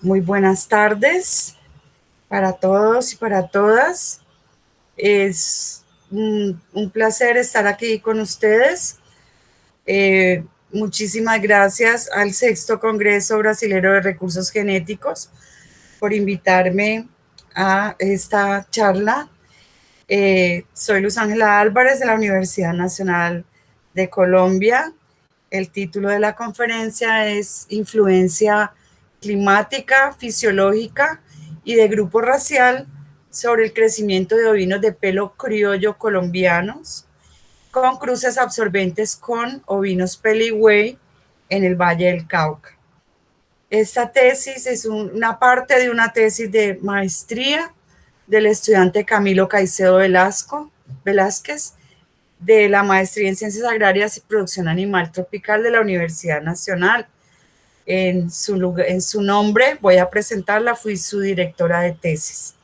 Muy buenas tardes para todos y para todas. Es un placer estar aquí con ustedes. Muchísimas gracias al Sexto Congreso Brasilero de Recursos Genéticos por invitarme a esta charla. Soy Luz Ángela Álvarez de la Universidad Nacional de Colombia. El título de la conferencia es Influencia climática, fisiológica y de grupo racial sobre el crecimiento de ovinos de pelo criollo colombianos con cruces absorbentes con ovinos Peliway en el Valle del Cauca. Esta tesis es una parte de una tesis de maestría del estudiante Camilo Caicedo Velázquez, de la maestría en Ciencias Agrarias y Producción Animal Tropical de la Universidad Nacional. En su nombre voy a presentarla, fui su directora de tesis.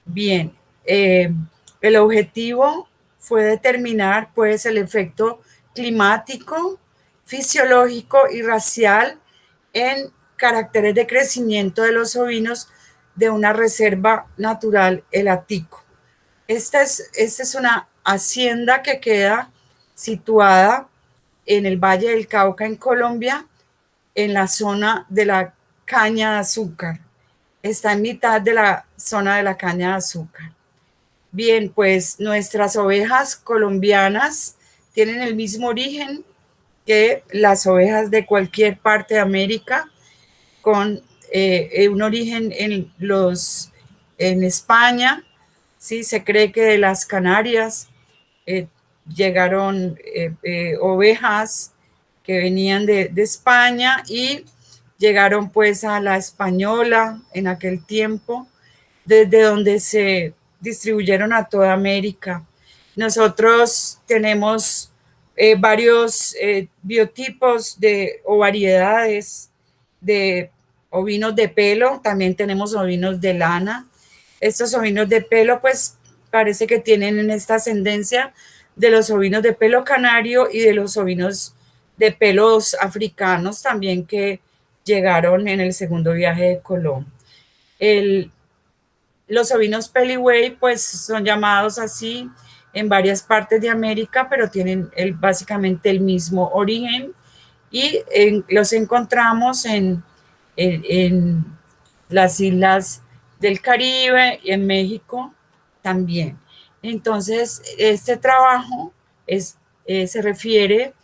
Bien, el objetivo fue determinar pues el efecto climático, fisiológico y racial en caracteres de crecimiento de los ovinos de una reserva natural, el Atico. Esta es una hacienda que queda situada en el Valle del Cauca, en Colombia, en la zona de la caña de azúcar. Está en mitad de la zona de la caña de azúcar. Bien, pues nuestras ovejas colombianas tienen el mismo origen que las ovejas de cualquier parte de América, con un origen en España. Sí, se cree que de las Canarias eh, llegaron ovejas que venían de España y llegaron pues a la española en aquel tiempo, desde donde se distribuyeron a toda América. Nosotros tenemos varios biotipos o variedades de ovinos de pelo, también tenemos ovinos de lana. Estos ovinos de pelo, pues parece que tienen en esta ascendencia de los ovinos de pelo canario y de los ovinos de pelos africanos también que llegaron en el segundo viaje de Colón. Los ovinos Peliway, pues son llamados así en varias partes de América, pero tienen básicamente el mismo origen y los encontramos en las islas del Caribe y en México también. Entonces, este trabajo se refiere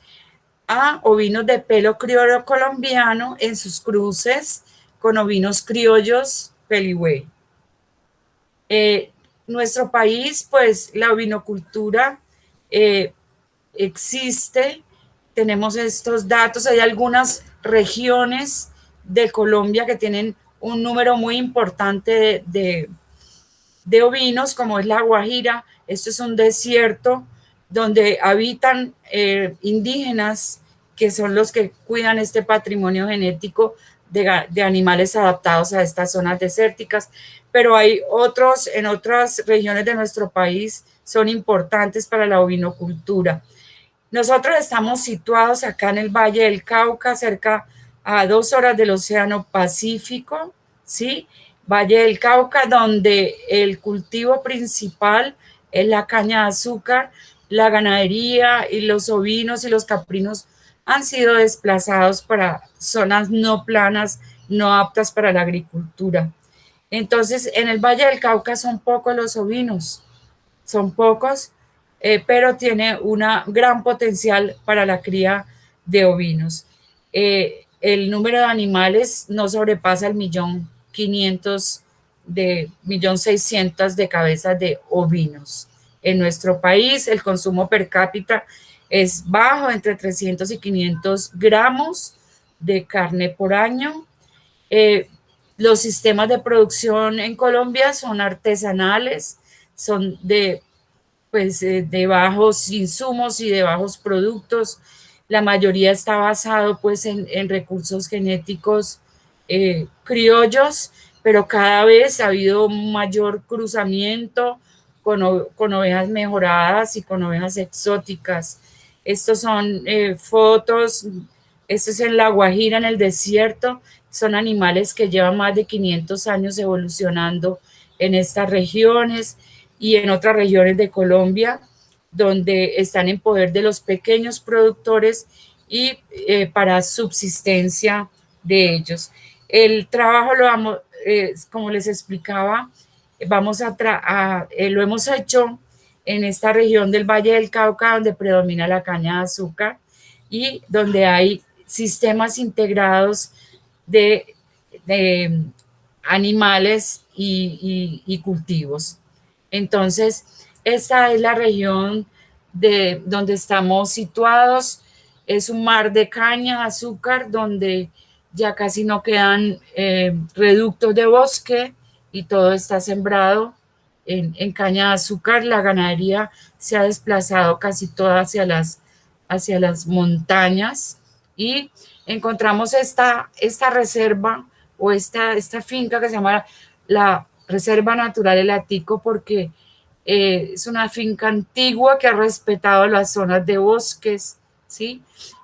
a ovinos de pelo criollo colombiano en sus cruces con ovinos criollos Peliway. Nuestro país, pues la ovinocultura eh, existe, tenemos estos datos, hay algunas regiones de Colombia que tienen un número muy importante de ovinos, como es la Guajira. Esto es un desierto donde habitan indígenas que son los que cuidan este patrimonio genético de animales adaptados a estas zonas desérticas, pero hay otros en otras regiones de nuestro país, son importantes para la ovinocultura. Nosotros estamos situados acá en el Valle del Cauca, cerca a 2 horas del Océano Pacífico, ¿sí? Valle del Cauca, donde el cultivo principal es la caña de azúcar, la ganadería y los ovinos y los caprinos han sido desplazados para zonas no planas, no aptas para la agricultura. Entonces, en el Valle del Cauca son pocos los ovinos, son pocos, pero tiene una gran potencial para la cría de ovinos. El número de animales no sobrepasa el 1.500.000 de 1.600.000 de cabezas de ovinos. En nuestro país el consumo per cápita es bajo, entre 300 y 500 gramos de carne por año. Los sistemas de producción en Colombia son artesanales, son de bajos insumos y de bajos productos. La mayoría está basado pues en recursos genéticos criollos, pero cada vez ha habido mayor cruzamiento con ovejas mejoradas y con ovejas exóticas. Estos son fotos, esto es en La Guajira, en el desierto, son animales que llevan más de 500 años evolucionando en estas regiones y en otras regiones de Colombia, donde están en poder de los pequeños productores y para subsistencia de ellos. El trabajo lo vamos, como les explicaba, lo hemos hecho en esta región del Valle del Cauca, donde predomina la caña de azúcar y donde hay sistemas integrados de animales y cultivos. Entonces, esta es la región de donde estamos situados. Es un mar de caña, azúcar, donde ya casi no quedan reductos de bosque y todo está sembrado en caña de azúcar. La ganadería se ha desplazado casi toda hacia las montañas y encontramos esta reserva o esta finca que se llama la Reserva Natural El Atico porque es una finca antigua que ha respetado las zonas de bosques, ¿sí?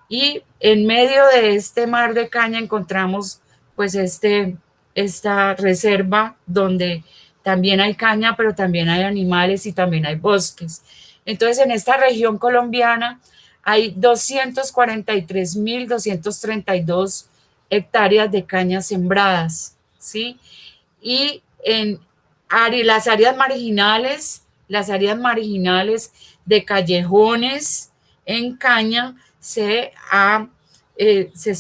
Y en medio de este mar de caña encontramos pues esta reserva donde también hay caña, pero también hay animales y también hay bosques. Entonces, en esta región colombiana hay 243.232 hectáreas de caña sembradas, ¿sí? Y en las áreas marginales de callejones en caña eh, se,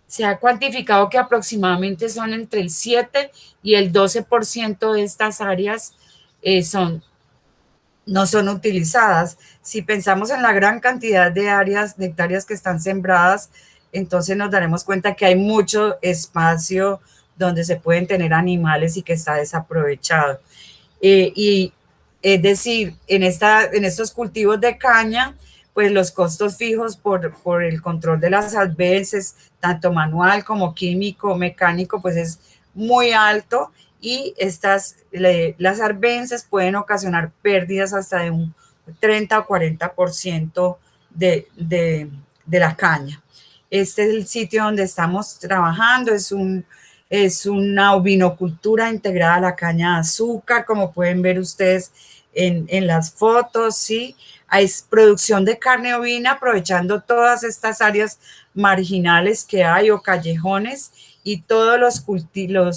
se ha cuantificado que aproximadamente son entre el 7 y el 12% de estas áreas no son utilizadas. Si pensamos en la gran cantidad de áreas, de hectáreas que están sembradas, entonces nos daremos cuenta que hay mucho espacio donde se pueden tener animales y que está desaprovechado. Y es decir, en estos cultivos de caña, pues los costos fijos por el control de las adveses, tanto manual como químico, mecánico, pues es muy alto y las arbences pueden ocasionar pérdidas hasta de un 30 o 40% de la caña. Este es el sitio donde estamos trabajando, es una ovinocultura integrada a la caña de azúcar, como pueden ver ustedes en las fotos, ¿sí? Hay producción de carne ovina aprovechando todas estas áreas marginales que hay o callejones y todos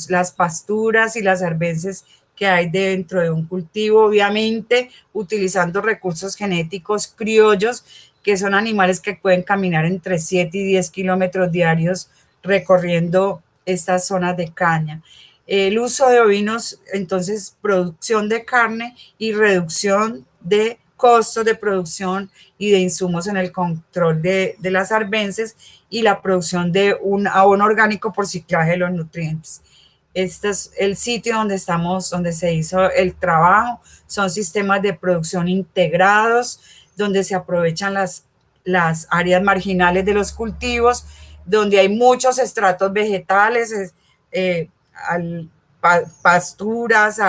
las pasturas y las arbences que hay dentro de un cultivo, obviamente utilizando recursos genéticos criollos, que son animales que pueden caminar entre 7 y 10 kilómetros diarios recorriendo estas zonas de caña. El uso de ovinos, entonces, producción de carne y reducción de costos de producción y de insumos en el control de las arbences y la producción de un abono orgánico por ciclaje de los nutrientes. Este es el sitio donde estamos, donde se hizo el trabajo. Son sistemas de producción integrados, donde se aprovechan las áreas marginales de los cultivos, donde hay muchos estratos vegetales, pasturas,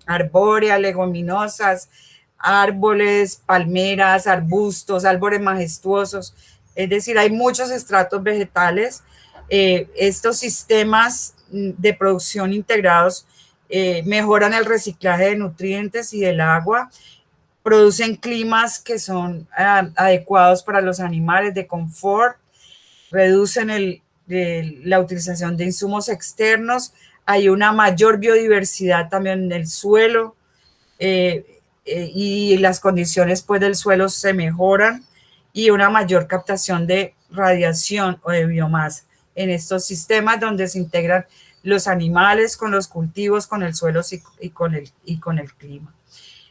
arbóreas, leguminosas, árboles, palmeras, arbustos, árboles majestuosos. Es decir, hay muchos estratos vegetales. Estos sistemas de producción integrados mejoran el reciclaje de nutrientes y del agua, producen climas que son adecuados para los animales de confort, reducen la utilización de insumos externos, hay una mayor biodiversidad también en el suelo y las condiciones pues, del suelo se mejoran y una mayor captación de radiación o de biomasa en estos sistemas donde se integran los animales con los cultivos, con el suelo y con el clima.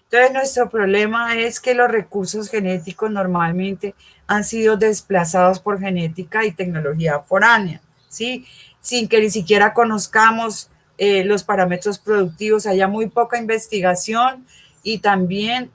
Entonces, nuestro problema es que los recursos genéticos normalmente han sido desplazados por genética y tecnología foránea, ¿sí? Sin que ni siquiera conozcamos los parámetros productivos, haya muy poca investigación y también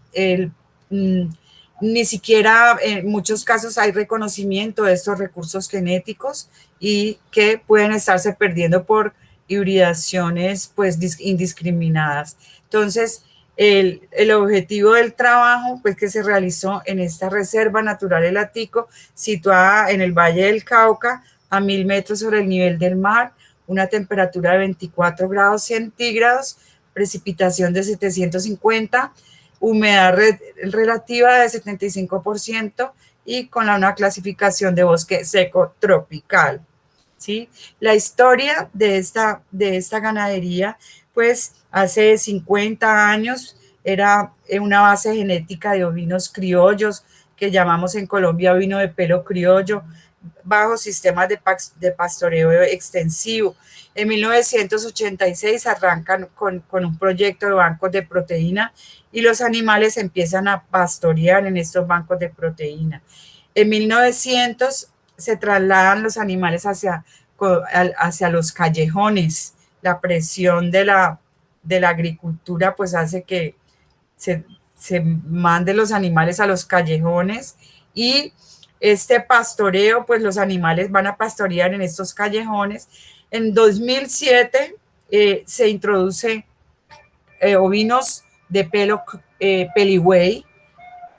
ni siquiera en muchos casos hay reconocimiento de estos recursos genéticos y que pueden estarse perdiendo por hibridaciones pues indiscriminadas. Entonces, el objetivo del trabajo pues, que se realizó en esta Reserva Natural El Atico, situada en el Valle del Cauca, a 1000 metros sobre el nivel del mar, una temperatura de 24 grados centígrados, precipitación de 750, humedad relativa de 75% y con una clasificación de bosque seco tropical. ¿Sí? La historia de esta ganadería, pues hace 50 años era una base genética de ovinos criollos, que llamamos en Colombia ovino de pelo criollo, bajo sistemas de pastoreo extensivo. En 1986 arrancan con un proyecto de bancos de proteína y los animales empiezan a pastorear en estos bancos de proteína. En 1900 se trasladan los animales hacia los callejones. La presión de la agricultura pues hace que se manden los animales a los callejones y este pastoreo, pues los animales van a pastorear en estos callejones. En 2007 se introduce ovinos de pelo peligüey,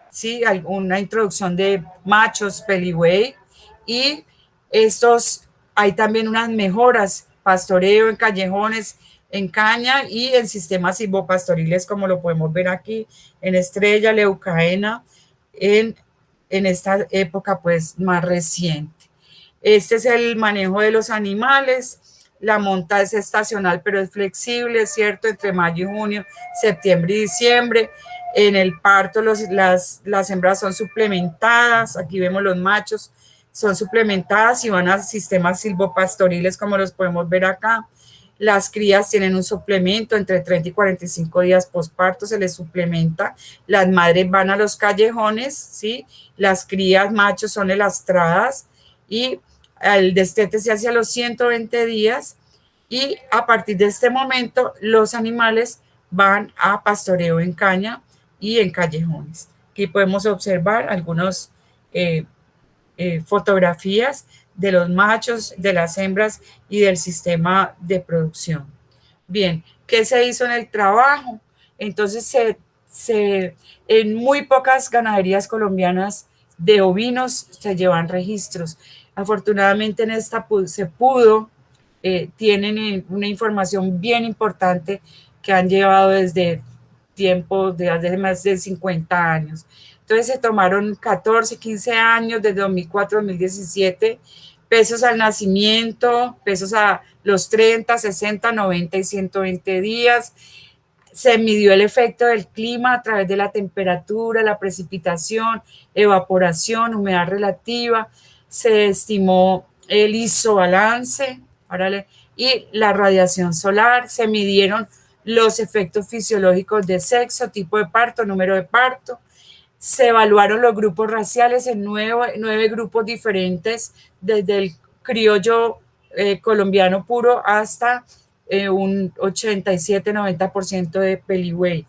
¿sí? Una introducción de machos peligüey y hay también unas mejoras, pastoreo en callejones, en caña y en sistemas silvopastoriles, como lo podemos ver aquí en Estrella, Leucaena, en esta época pues más reciente. Este es el manejo de los animales. La monta es estacional, pero es flexible, ¿cierto? Entre mayo y junio, septiembre y diciembre. En el parto las hembras son suplementadas. Aquí vemos los machos, son suplementadas y van a sistemas silvopastoriles, como los podemos ver acá. Las crías tienen un suplemento entre 30 y 45 días posparto, se les suplementa. Las madres van a los callejones, ¿sí? Las crías machos son elastradas y el destete se hace a los 120 días y a partir de este momento los animales van a pastoreo en caña y en callejones. Aquí podemos observar algunas fotografías de los machos, de las hembras y del sistema de producción. Bien, ¿qué se hizo en el trabajo? Entonces, en muy pocas ganaderías colombianas de ovinos se llevan registros. Afortunadamente en esta se pudo, tienen una información bien importante que han llevado desde tiempo, desde más de 50 años. Entonces se tomaron 14, 15 años, desde 2004 a 2017, pesos al nacimiento, pesos a los 30, 60, 90 y 120 días. Se midió el efecto del clima a través de la temperatura, la precipitación, evaporación, humedad relativa. Se estimó el isobalance y la radiación solar. Se midieron los efectos fisiológicos de sexo, tipo de parto, número de parto. Se evaluaron los grupos raciales en 9 grupos diferentes, desde el criollo colombiano puro hasta un 87-90% de peligüey.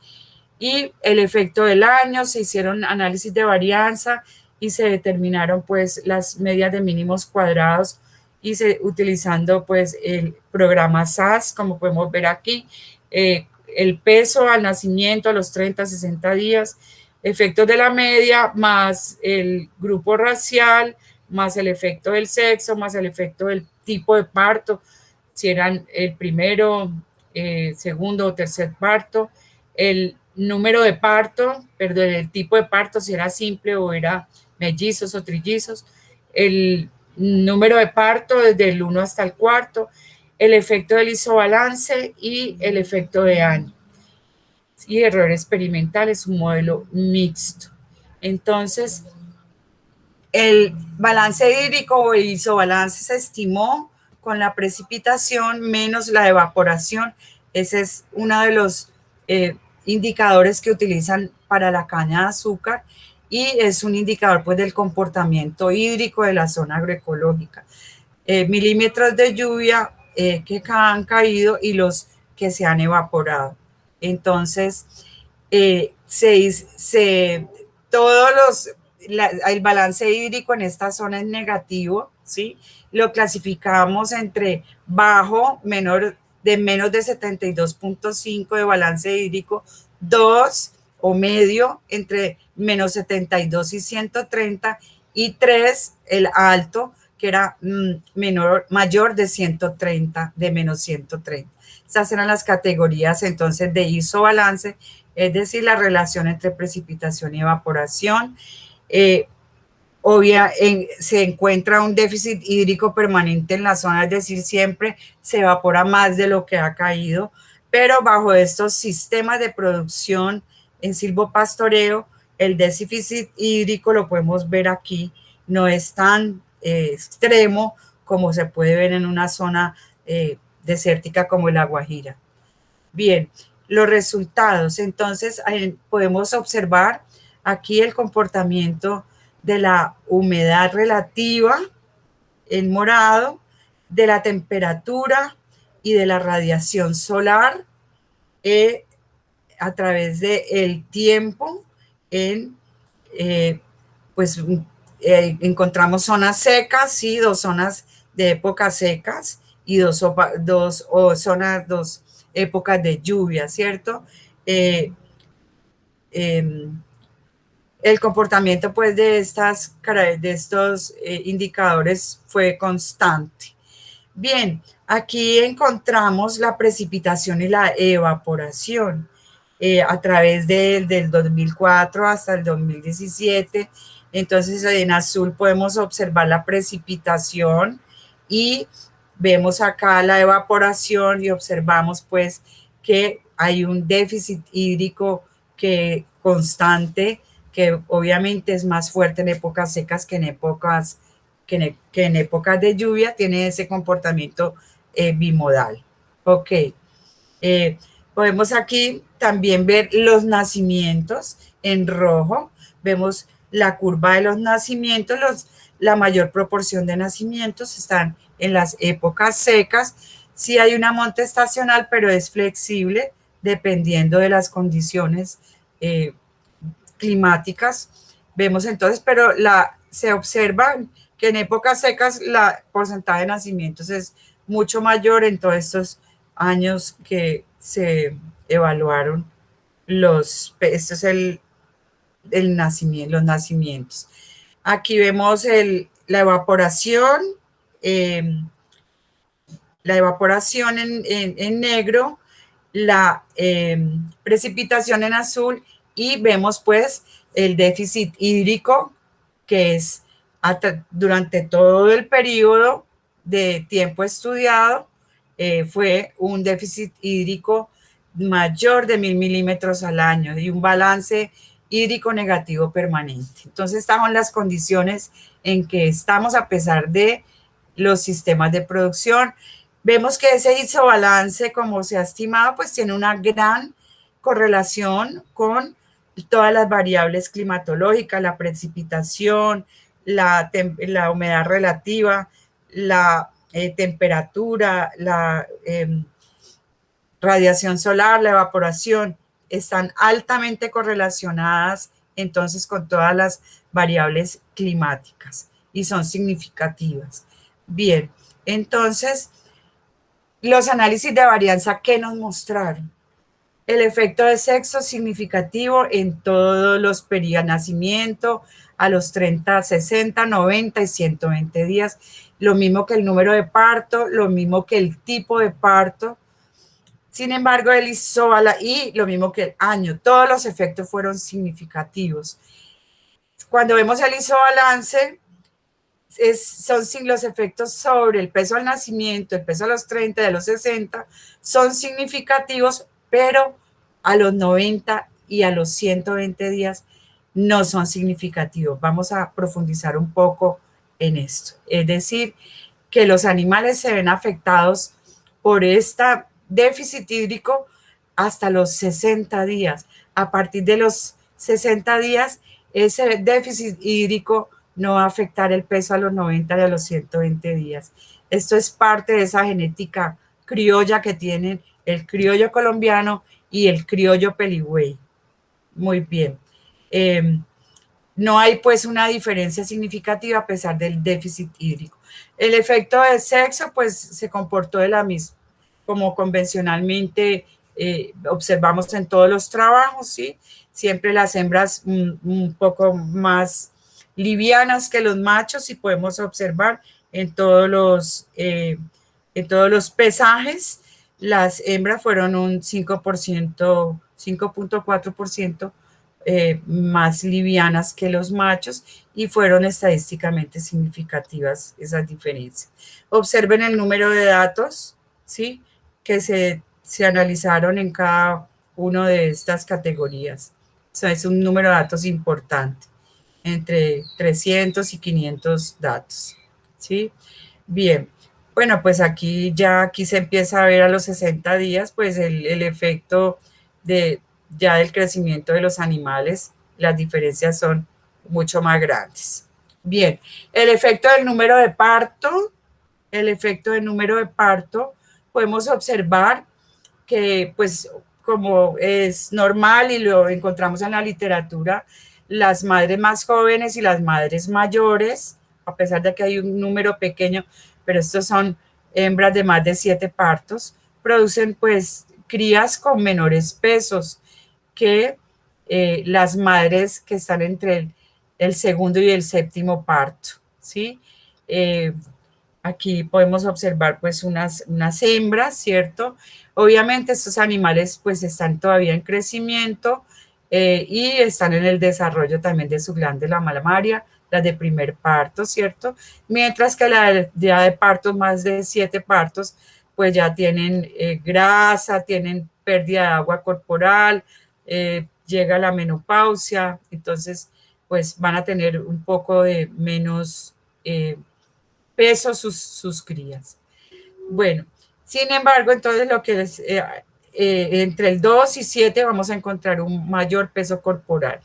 Y el efecto del año, se hicieron análisis de varianza y se determinaron pues las medias de mínimos cuadrados y utilizando pues el programa SAS, como podemos ver aquí, el peso al nacimiento a los 30, 60 días, efectos de la media, más el grupo racial, más el efecto del sexo, más el efecto del tipo de parto, si eran el primero, segundo o tercer parto, el número de parto, perdón, el tipo de parto, si era simple o era mellizos o trillizos, el número de parto desde el 1 hasta el cuarto, el efecto del isobalance y el efecto de año. Y error experimental es un modelo mixto. Entonces, el balance hídrico o el isobalance se estimó con la precipitación menos la evaporación. Ese es uno de los indicadores que utilizan para la caña de azúcar y es un indicador pues del comportamiento hídrico de la zona agroecológica. Milímetros de lluvia que han caído y los que se han evaporado. Entonces, el balance hídrico en esta zona es negativo, ¿sí? Lo clasificamos entre bajo, de menos de 72.5 de balance hídrico, 2 o medio, entre menos 72 y 130, y 3, el alto, que era mayor de 130, de menos 130. Estas eran las categorías entonces de isobalance, es decir, la relación entre precipitación y evaporación. Se encuentra un déficit hídrico permanente en la zona, es decir, siempre se evapora más de lo que ha caído, pero bajo estos sistemas de producción en silvopastoreo, el déficit hídrico, lo podemos ver aquí, no es tan extremo como se puede ver en una zona desértica como la Guajira. Bien, los resultados. Entonces, podemos observar aquí el comportamiento de la humedad relativa en morado, de la temperatura y de la radiación solar a través del tiempo. Pues encontramos zonas secas, sí, dos zonas de épocas secas y dos épocas de lluvia, ¿cierto? El comportamiento pues de estos indicadores fue constante. Bien, aquí encontramos la precipitación y la evaporación a través del 2004 hasta el 2017. Entonces en azul podemos observar la precipitación y vemos acá la evaporación y observamos pues que hay un déficit hídrico constante, que obviamente es más fuerte en épocas secas que en épocas de lluvia, tiene ese comportamiento bimodal. Ok. Podemos aquí también ver los nacimientos en rojo. Vemos la curva de los nacimientos. La mayor proporción de nacimientos están en las épocas secas. Sí hay una monta estacional, pero es flexible dependiendo de las condiciones climáticas. Vemos entonces, pero se observa que en épocas secas la porcentaje de nacimientos es mucho mayor en todos estos años que se evaluaron esto es los nacimientos. Aquí vemos la evaporación, en negro, la precipitación en azul, y vemos pues el déficit hídrico, que es durante todo el periodo de tiempo estudiado, fue un déficit hídrico mayor de 1000 milímetros al año y un balance hídrico negativo permanente. Entonces, estas son las condiciones en que estamos a pesar de los sistemas de producción. Vemos que ese isobalance, como se ha estimado, pues tiene una gran correlación con todas las variables climatológicas, la precipitación, la humedad relativa, la temperatura, la radiación solar, la evaporación, están altamente correlacionadas entonces con todas las variables climáticas y son significativas. Bien, entonces, los análisis de varianza, ¿qué nos mostraron? El efecto de sexo significativo en todos los periodos de nacimiento, a los 30, 60, 90 y 120 días, lo mismo que el número de parto, lo mismo que el tipo de parto. Sin embargo, el y lo mismo que el año, todos los efectos fueron significativos. Cuando vemos el isobalance, son los efectos sobre el peso al nacimiento, el peso a los 30 y a los 60, son significativos, pero a los 90 y a los 120 días no son significativos. Vamos a profundizar un poco en esto. Es decir, que los animales se ven afectados por este déficit hídrico hasta los 60 días. A partir de los 60 días, ese déficit hídrico no va a afectar el peso a los 90 y a los 120 días. Esto es parte de esa genética criolla que tienen el criollo colombiano y el criollo peligüey. Muy bien. No hay pues una diferencia significativa a pesar del déficit hídrico. El efecto de sexo pues se comportó de la misma, como convencionalmente observamos en todos los trabajos, ¿sí? Siempre las hembras un poco más livianas que los machos, y podemos observar en en todos los pesajes, las hembras fueron un 5%, 5,4% más livianas que los machos y fueron estadísticamente significativas esas diferencias. Observen el número de datos, ¿sí? Que se analizaron en cada una de estas categorías. O sea, es un número de datos importante, entre 300 y 500 datos, ¿sí? Bien, bueno, pues aquí se empieza a ver a los 60 días, pues el efecto de ya del crecimiento de los animales, las diferencias son mucho más grandes. Bien, el efecto del número de parto, el efecto del número de parto, podemos observar que pues como es normal y lo encontramos en la literatura, las madres más jóvenes y las madres mayores, a pesar de que hay un número pequeño, pero estos son hembras de más de 7 partos, producen pues crías con menores pesos que las madres que están entre el segundo y el séptimo parto, ¿sí? Eh, Aquí podemos observar pues unas hembras, ¿cierto? Obviamente estos animales pues están todavía en crecimiento y están en el desarrollo también de su glándula mamaria, las de primer parto, ¿cierto? Mientras que ya de partos, más de 7 partos, pues ya tienen grasa, tienen pérdida de agua corporal, llega la menopausia, entonces pues van a tener un poco de menos peso sus crías. Bueno, sin embargo, entonces lo que es entre el 2 y 7 vamos a encontrar un mayor peso corporal.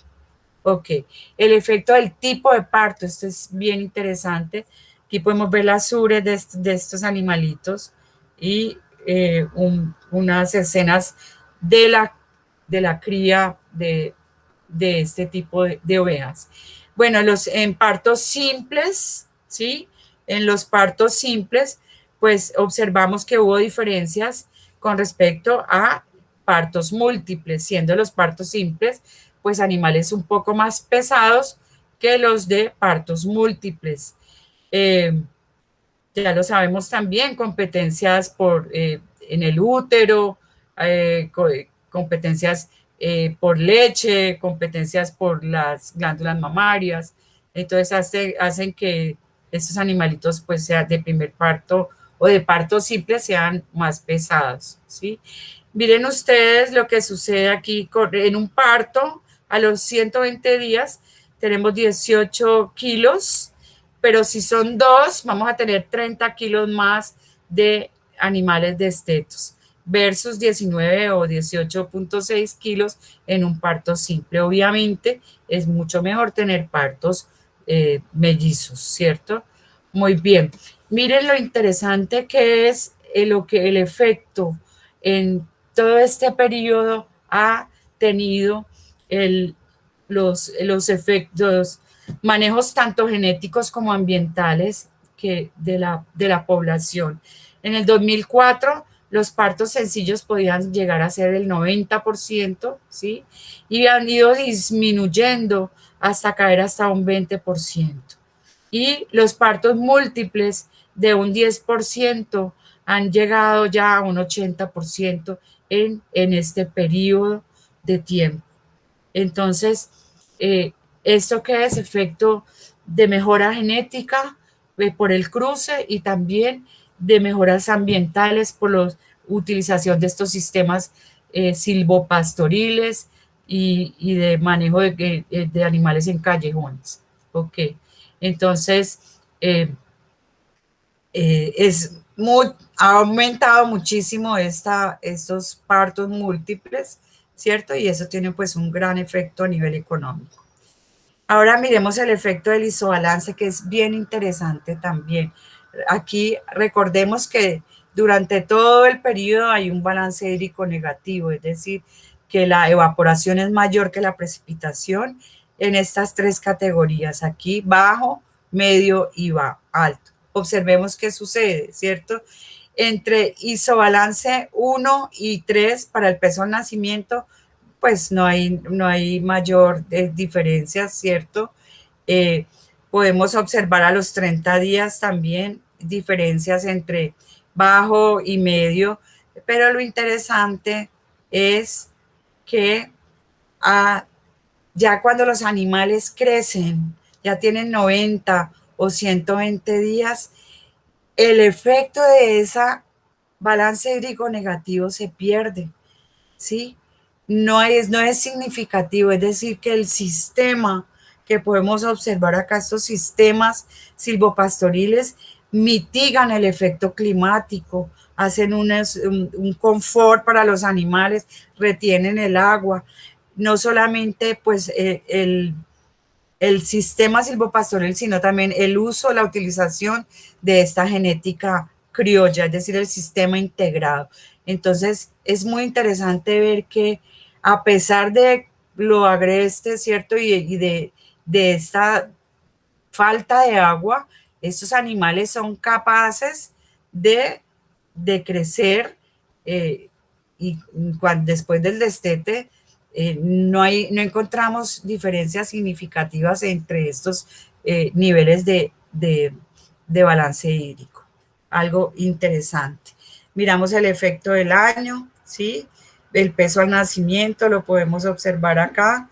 Ok, el efecto del tipo de parto, esto es bien interesante. Aquí podemos ver las ubres de estos animalitos y unas escenas de de la cría de este tipo de ovejas. Bueno, en partos simples, ¿sí? En los partos simples, pues observamos que hubo diferencias con respecto a partos múltiples, siendo los partos simples, pues animales un poco más pesados que los de partos múltiples. Eh, ya lo sabemos también, competencias en el útero, competencias por leche, competencias por las glándulas mamarias. Entonces hacen que estos animalitos pues sean de primer parto o de parto simple sean más pesados, ¿sí? Miren ustedes lo que sucede aquí en un parto a los 120 días tenemos 18 kilos, pero si son dos, vamos a tener 30 kilos más de animales destetos versus 19 o 18,6 kilos en un parto simple. Obviamente es mucho mejor tener partos mellizos, ¿cierto? Muy bien. Miren lo interesante que es el efecto en todo este periodo ha tenido el, los efectos, manejos tanto genéticos como ambientales que de la población. En el 2004, los partos sencillos podían llegar a ser el 90%, ¿sí? Y han ido disminuyendo hasta caer hasta un 20%. Y los partos múltiples de un 10% han llegado ya a un 80% en este periodo de tiempo. Entonces, ¿esto qué es? Efecto de mejora genética por el cruce y también de mejoras ambientales por la utilización de estos sistemas silvopastoriles y de manejo de animales en callejones. Ok, entonces ha aumentado muchísimo estos partos múltiples, ¿cierto? Y eso tiene pues un gran efecto a nivel económico. Ahora miremos el efecto del isobalance, que es bien interesante también. Aquí recordemos que durante todo el periodo hay un balance hídrico negativo, es decir, que la evaporación es mayor que la precipitación en estas tres categorías, aquí bajo, medio y alto. Observemos qué sucede, ¿cierto? Entre isobalance 1 y 3 para el peso al nacimiento, pues no hay mayor diferencia, ¿cierto? Eh, Podemos observar a los 30 días también diferencias entre bajo y medio, pero lo interesante es que ya cuando los animales crecen, ya tienen 90 o 120 días, el efecto de esa balance hídrico negativo se pierde, ¿sí? No es significativo, es decir, que el sistema que podemos observar acá, estos sistemas silvopastoriles, mitigan el efecto climático, hacen un confort para los animales, retienen el agua, no solamente pues el sistema silvopastoril, sino también el uso, la utilización de esta genética criolla, es decir, el sistema integrado. Entonces, es muy interesante ver que a pesar de lo agreste, ¿cierto? De esta falta de agua, estos animales son capaces de, de crecer y después del destete no encontramos diferencias significativas entre estos niveles de balance hídrico. Algo interesante. Miramos el efecto del año, ¿sí? El peso al nacimiento lo podemos observar acá,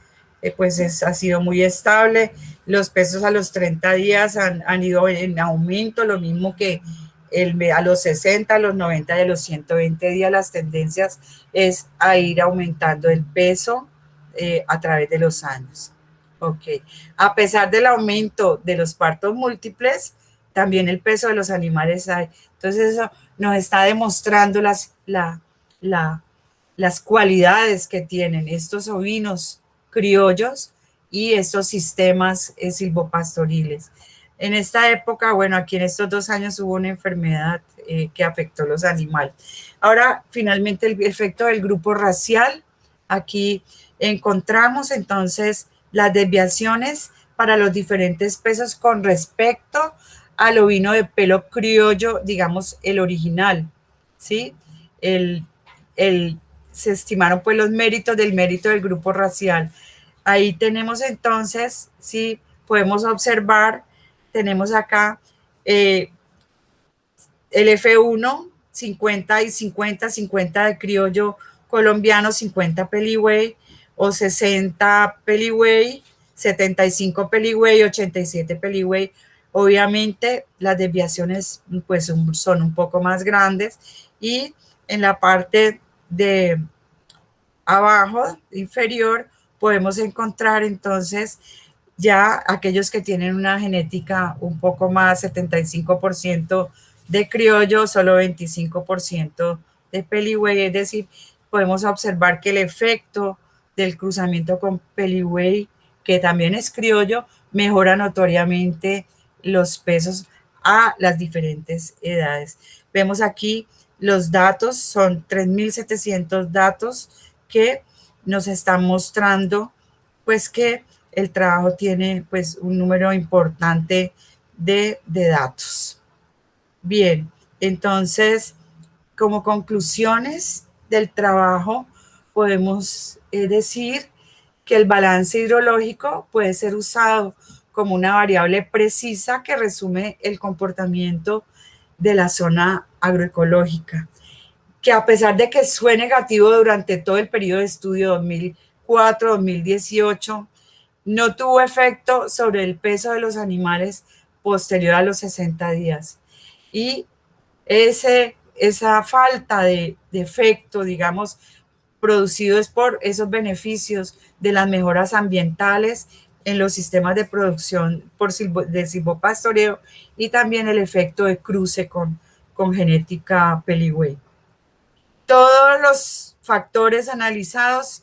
ha sido muy estable. Los pesos a los 30 días han ido en aumento, lo mismo que a los 60, a los 90 y a los 120 días las tendencias es a ir aumentando el peso a través de los años. Ok. A pesar del aumento de los partos múltiples, también el peso de los animales hay. Entonces eso nos está demostrando las cualidades que tienen estos ovinos criollos y estos sistemas silvopastoriles. En esta época, bueno, aquí en estos 2 años hubo una enfermedad que afectó a los animales. Ahora, finalmente, el efecto del grupo racial. Aquí encontramos entonces las desviaciones para los diferentes pesos con respecto al ovino de pelo criollo, digamos, el original, ¿sí? El, se estimaron pues los méritos del mérito del grupo racial. Ahí tenemos entonces, sí, podemos observar, tenemos acá el F1, 50 y 50, 50 de criollo colombiano, 50 peligüey, o 60 peligüey, 75 peligüey, 87 peligüey. Obviamente las desviaciones pues son un poco más grandes y en la parte de abajo, inferior, podemos encontrar entonces ya aquellos que tienen una genética un poco más, 75% de criollo, solo 25% de peligüey, es decir, podemos observar que el efecto del cruzamiento con peligüey, que también es criollo, mejora notoriamente los pesos a las diferentes edades. Vemos aquí los datos, son 3.700 datos que nos están mostrando pues que el trabajo tiene pues un número importante de datos. Bien, entonces, como conclusiones del trabajo, podemos decir que el balance hidrológico puede ser usado como una variable precisa que resume el comportamiento de la zona agroecológica, que a pesar de que fue negativo durante todo el periodo de estudio 2004-2018, no tuvo efecto sobre el peso de los animales posterior a los 60 días. Y esa falta de efecto, digamos, producido es por esos beneficios de las mejoras ambientales en los sistemas de producción de silvopastoreo y también el efecto de cruce con genética peligüey. Todos los factores analizados,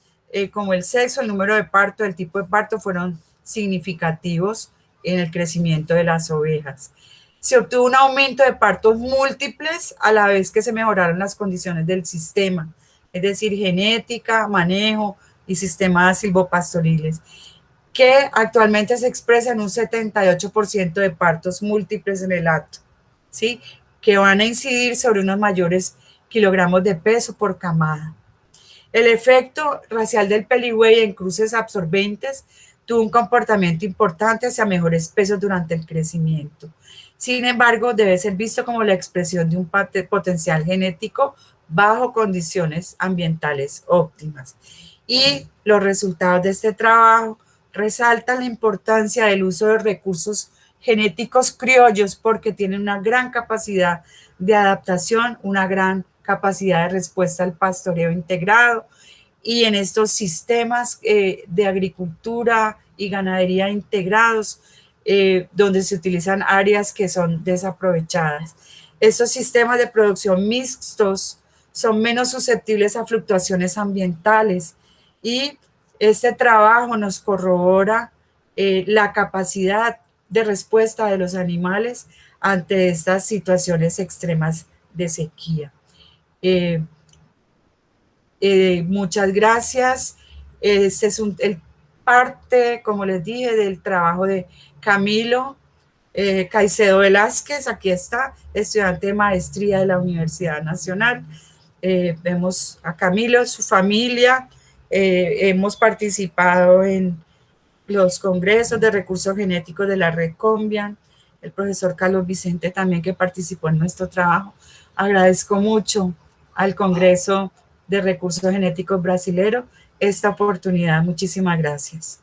como el sexo, el número de parto, el tipo de parto, fueron significativos en el crecimiento de las ovejas. Se obtuvo un aumento de partos múltiples a la vez que se mejoraron las condiciones del sistema, es decir, genética, manejo y sistemas silvopastoriles, que actualmente se expresa en un 78% de partos múltiples en el acto, ¿sí? Que van a incidir sobre unos mayores kilogramos de peso por camada. El efecto racial del peligüey en cruces absorbentes tuvo un comportamiento importante hacia mejores pesos durante el crecimiento. Sin embargo, debe ser visto como la expresión de un potencial genético bajo condiciones ambientales óptimas. Y los resultados de este trabajo resaltan la importancia del uso de recursos genéticos criollos porque tienen una gran capacidad de adaptación, una gran capacidad de respuesta al pastoreo integrado, y en estos sistemas de agricultura y ganadería integrados, donde se utilizan áreas que son desaprovechadas. Estos sistemas de producción mixtos son menos susceptibles a fluctuaciones ambientales, y este trabajo nos corrobora la capacidad de respuesta de los animales ante estas situaciones extremas de sequía. Eh, Muchas gracias. Este es el parte, como les dije, del trabajo de Camilo Caicedo Velázquez. Aquí está, estudiante de maestría de la Universidad Nacional. Vemos a Camilo, su familia. Hemos participado en los congresos de recursos genéticos de la Red Combian, el profesor Carlos Vicente también, que participó en nuestro trabajo. Agradezco mucho al Congreso de Recursos Genéticos Brasilero esta oportunidad. Muchísimas gracias.